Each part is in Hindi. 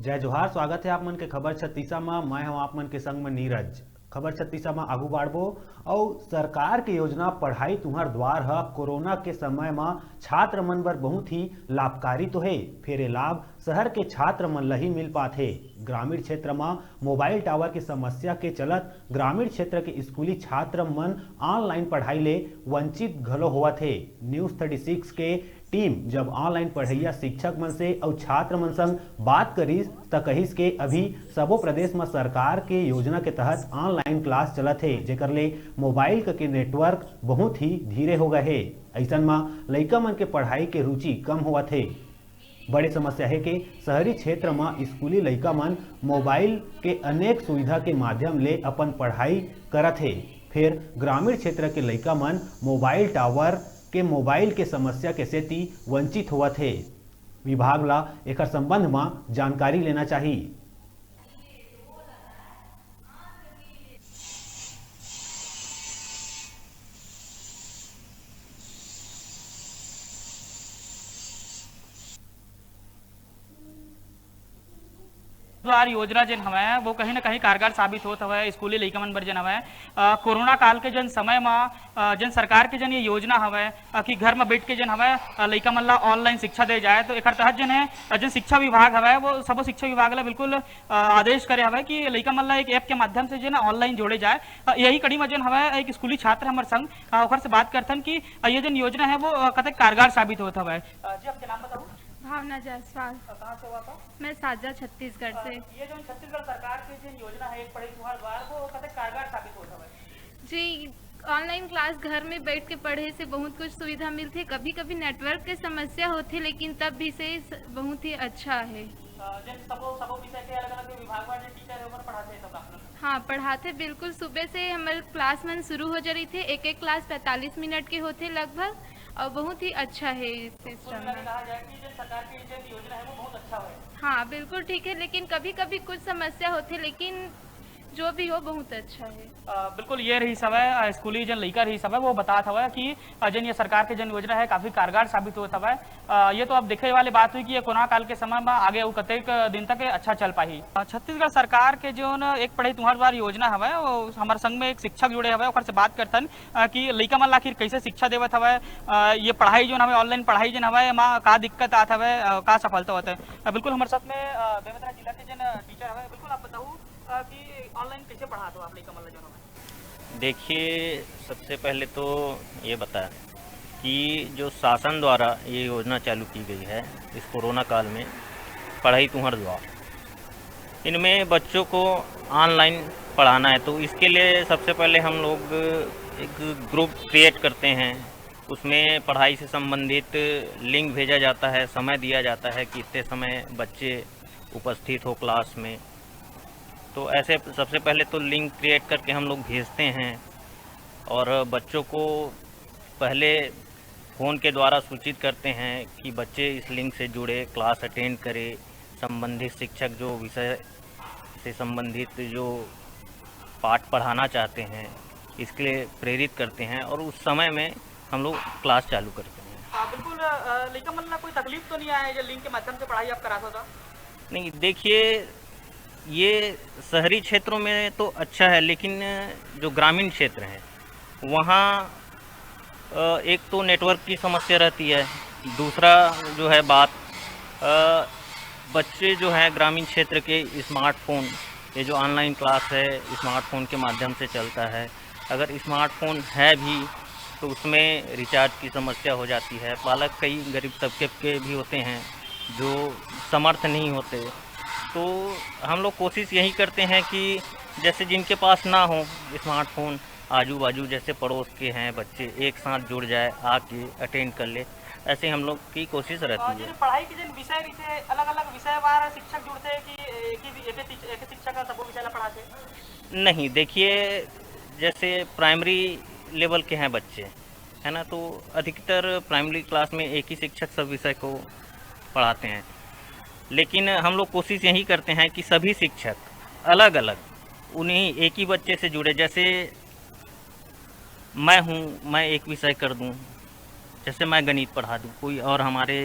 जय जोहार। स्वागत है आप मन के खबर छत्तीसा में। मैं हूं आप मन के संग में नीरज। खबर छत्तीसा में आगू बाढ़बो और सरकार के योजना पढ़ाई तुहर द्वार है कोरोना के समय में छात्र मन बर बहुत ही लाभकारी तो है। फिर ये लाभ शहर के छात्र मन ला ही मिल पाथे। ग्रामीण क्षेत्र में मोबाइल टावर की समस्या के चलत ग्रामीण क्षेत्र के स्कूली छात्र मन ऑनलाइन पढ़ाई ले वंचित घलो होवत थे। न्यूज 36 के टीम जब ऑनलाइन पढ़ैया शिक्षक मन से और छात्र मन संग बात करिस त कहिस के अभी सबो प्रदेश में सरकार के योजना के तहत ऑनलाइन क्लास चलत है, जेकर ले मोबाइल के नेटवर्क बहुत ही धीरे हो गए है। ऐसन में लइका मन के पढ़ाई के रुचि कम होवत है। बड़े समस्या है कि शहरी क्षेत्र में स्कूली लइका मन मोबाइल के अनेक सुविधा के माध्यम ले अपन पढ़ाई करत है। फिर ग्रामीण क्षेत्र के लइका मन मोबाइल के समस्या के सेती वंचित होवत है। विभाग ला एकर संबंध में जानकारी लेना चाहिए। द्वार योजना जन हवय वो कहीं ना कहीं कारगर साबित होत हवय स्कूली लइका मन बर जन हवय। कोरोना काल के जन समय में जन सरकार के जन ये योजना हवय कि घर में बैठ के जन हवय लइका मन ला ऑनलाइन शिक्षा दे जाए, तो एकर तहत जन है जन शिक्षा विभाग हवय वो सबो शिक्षा विभाग ला बिल्कुल आदेश करे हवय कि लइका मन ला एक ऐप के माध्यम से जन ऑनलाइन जोड़े जाए। यही कड़ी में जन हवय एक स्कूली छात्र हमर संग ओकर से बात करथन कि ये जन योजना है वो कतक कारगर साबित होत हवय। जी आपके नाम बताओ। भावना जायसवाल। कहाँ से हुआ था? मैं साजा छत्तीसगढ़ से। ये जो छत्तीसगढ़ सरकार की जो योजना है एक पढ़ई तुहार द्वार वो कतक कारगर साबित होत हवय। जी, ऑनलाइन क्लास घर में बैठ के पढ़े से बहुत कुछ सुविधा मिलती। कभी कभी नेटवर्क के समस्या होती, लेकिन तब भी से बहुत ही अच्छा है। सबो विषय के अलग अलग विभाग वाले टीचर ऊपर पढ़ाते हैं सब आप लोग? हाँ, पढ़ाते बिल्कुल। सुबह से हमारे क्लास में शुरू हो जा रही थे। एक एक क्लास 45 मिनट के होते लगभग, और बहुत ही अच्छा है इस सिस्टम में। कहा जाए कि जो सरकार की जो योजना है वो बहुत अच्छा है। हाँ बिल्कुल ठीक है, लेकिन कभी कभी कुछ समस्या होती, लेकिन जो भी हो बहुत अच्छा है। बिल्कुल ये रही सब है स्कूली जन लइका रही सब है वो बतात हवा कि जन ये सरकार के जन योजना है काफी कारगर साबित होता है। ये तो अब देखे वाली बात हुई कि ये कोरोना काल के समय में आगे वो कतेक दिन तक अच्छा चल पाही। छत्तीसगढ़ सरकार के जो एक पढ़ई तुहार द्वार योजना हवा वो हमारे संग में एक शिक्षक जुड़े हवे ओकर से बात करथन कि लइका मन ला आखिर कैसे शिक्षा देवत हवे, ये पढ़ाई जो हमें ऑनलाइन पढ़ाई जन हवे माँ का दिक्कत आत हवे, का सफलता होता है। बिल्कुल हमारे साथ में बेमेतरा जिला के जन टीचर हवे। बिल्कुल आप बताओ कि ऑनलाइन कैसे पढ़ा दो आप लइका मन ला जो हवे? देखिए, सबसे पहले तो ये बता कि जो शासन द्वारा ये योजना चालू की गई है इस कोरोना काल में पढ़ाई तुहर द्वार, इनमें बच्चों को ऑनलाइन पढ़ाना है, तो इसके लिए सबसे पहले हम लोग एक ग्रुप क्रिएट करते हैं। उसमें पढ़ाई से संबंधित लिंक भेजा जाता है, समय दिया जाता है कि इतने समय बच्चे उपस्थित हो क्लास में। तो ऐसे सबसे पहले तो लिंक क्रिएट करके हम लोग भेजते हैं और बच्चों को पहले फ़ोन के द्वारा सूचित करते हैं कि बच्चे इस लिंक से जुड़े, क्लास अटेंड करें, संबंधित शिक्षक जो विषय से संबंधित जो पाठ पढ़ाना चाहते हैं इसके लिए प्रेरित करते हैं और उस समय में हम लोग क्लास चालू करते हैं। बिल्कुल लइका मन ला कोई तकलीफ तो नहीं आया जो लिंक के माध्यम से पढ़ाई आप कराते हो? नहीं, देखिए ये शहरी क्षेत्रों में तो अच्छा है, लेकिन जो ग्रामीण क्षेत्र हैं वहाँ एक तो नेटवर्क की समस्या रहती है, दूसरा जो है बात बच्चे जो है ग्रामीण क्षेत्र के स्मार्टफोन, ये जो ऑनलाइन क्लास है स्मार्टफोन के माध्यम से चलता है। अगर स्मार्टफोन है भी तो उसमें रिचार्ज की समस्या हो जाती है। बालक कई गरीब तबके के भी होते हैं जो समर्थ नहीं होते, तो हम लोग कोशिश यही करते हैं कि जैसे जिनके पास ना हो स्मार्टफोन, आजू बाजू जैसे पड़ोस के हैं बच्चे एक साथ जुड़ जाए, आके अटेंड कर ले, ऐसे हम लोग की कोशिश रहती है। पढ़ाई के जन विषय रही अलग अलग विषय वार शिक्षक जुड़ते हैं कि एक शिक्षक का सबो विषय ला पढ़ाते? नहीं, देखिए जैसे प्राइमरी लेवल के हैं बच्चे है ना, तो अधिकतर प्राइमरी क्लास में एक ही शिक्षक सब विषय को पढ़ाते हैं, लेकिन हम लोग कोशिश यही करते हैं कि सभी शिक्षक अलग अलग उन्हीं एक ही बच्चे से जुड़े। जैसे मैं एक विषय कर दूं, जैसे मैं गणित पढ़ा दूं, कोई और हमारे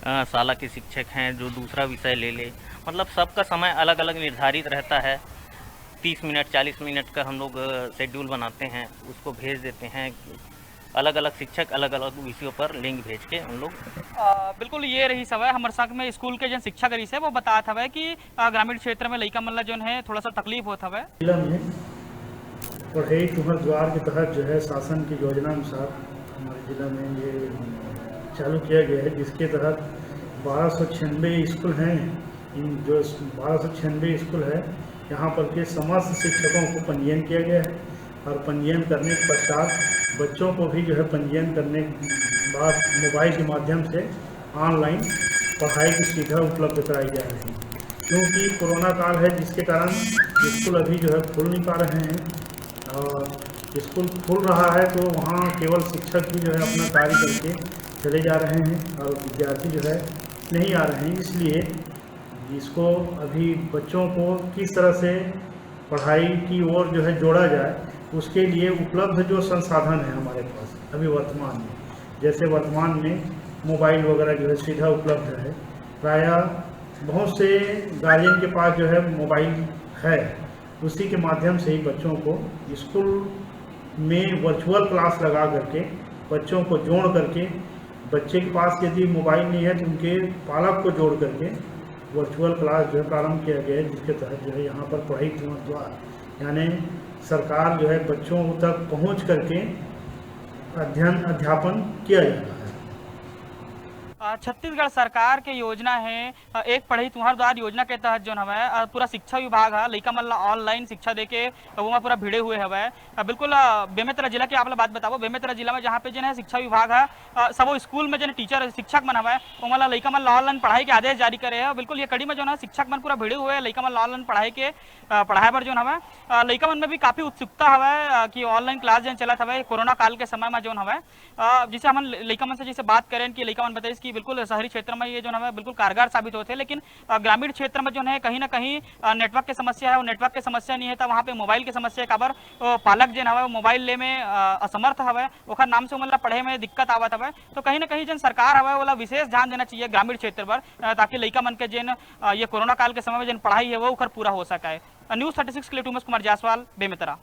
शाला के शिक्षक हैं जो दूसरा विषय ले ले, मतलब सबका समय अलग अलग निर्धारित रहता है। 30 मिनट 40 मिनट का हम लोग शेड्यूल बनाते हैं, उसको भेज देते हैं। अलग अलग शिक्षक अलग अलग विषयों पर लिंक भेज के उन लोग बिल्कुल ये रही सब है हमारे संग में स्कूल के जन शिक्षक रही से वो बताया था कि ग्रामीण क्षेत्र में लइका मन ला जो है थोड़ा सा तकलीफ होता है। जिला में पढ़ई तुहर द्वार के तहत जो है शासन की योजना अनुसार हमारे जिला में ये चालू किया गया है, जिसके तहत 1296 स्कूल हैं। इन जो 1296 स्कूल है यहाँ पर के समस्त शिक्षकों को पंजीयन किया गया है और पंजीयन करने के पश्चात बच्चों को भी जो है पंजीयन करने के बाद मोबाइल के माध्यम से ऑनलाइन पढ़ाई की सुविधा उपलब्ध कराई जा रही है। क्योंकि कोरोना काल है जिसके कारण स्कूल अभी जो है खुल नहीं पा रहे हैं और स्कूल खुल रहा है तो वहाँ केवल शिक्षक भी जो है अपना कार्य करके चले जा रहे हैं और विद्यार्थी जो है नहीं आ रहे हैं। इसलिए इसको अभी बच्चों को किस तरह से पढ़ाई की ओर जो है जोड़ा जाए, उसके लिए उपलब्ध जो संसाधन है हमारे पास अभी वर्तमान में, जैसे वर्तमान में मोबाइल वगैरह जो है सुविधा उपलब्ध है। प्रायः बहुत से गार्जियन के पास जो है मोबाइल है, उसी के माध्यम से ही बच्चों को स्कूल में वर्चुअल क्लास लगा करके बच्चों को जोड़ करके, बच्चे के पास यदि मोबाइल नहीं है तो उनके पालक को जोड़ करके वर्चुअल क्लास जो है प्रारंभ किया गया है, जिसके तहत जो है यहाँ पर पढ़ाई द्वारा यानी सरकार जो है बच्चों तक पहुँच करके अध्यापन किया जाता है। छत्तीसगढ़ सरकार के योजना है एक पढ़ई तुहर द्वार योजना के तहत जो हवे पूरा शिक्षा विभाग है लइका मन ला ऑनलाइन शिक्षा देके वो में पूरा भिड़े हुए हवे। बिल्कुल बेमेतरा जिला की आप बात बताओ, बेमेतरा जिला में जहाँ पे जो है शिक्षा विभाग है सबो स्कूल में जो टीचर शिक्षक मन हवे वो ला लइका मन ला ऑनलाइन पढ़ाई के आदेश जारी करे है। बिल्कुल ये कड़ी में जो है शिक्षक मन पूरा भिड़े हुए लइका मन ला ऑनलाइन पढ़ाई पर जो हवे लइका मन में भी काफी उत्सुकता हवे कि ऑनलाइन क्लास जो चलत हवे कोरोना काल के समय में जो हवे। जिसे हम लइका मन से जैसे बात करें कि लइका मन बताइए कि बिल्कुल शहरी क्षेत्र में ये जो है बिल्कुल कारगर साबित होते हैं, लेकिन ग्रामीण क्षेत्र में जो है कहीं ना कहीं नेटवर्क की समस्या है। वो नेटवर्क की समस्या नहीं है तो वहाँ पे मोबाइल की समस्या काबर पालक जो है मोबाइल ले में असमर्थ हवे, ओखर नाम से मतलब पढ़े में दिक्कत आवत हवे। तो कहीं ना कहीं जन सरकार हवे वाला विशेष ध्यान देना चाहिए ग्रामीण क्षेत्र पर ताकि लइका मन के जिन ये कोरोना काल के समय में जिन पढ़ाई है वो ओखर पूरा हो सके। न्यूज़ 36 के लिए उमेश कुमार जायसवाल, बेमेतरा।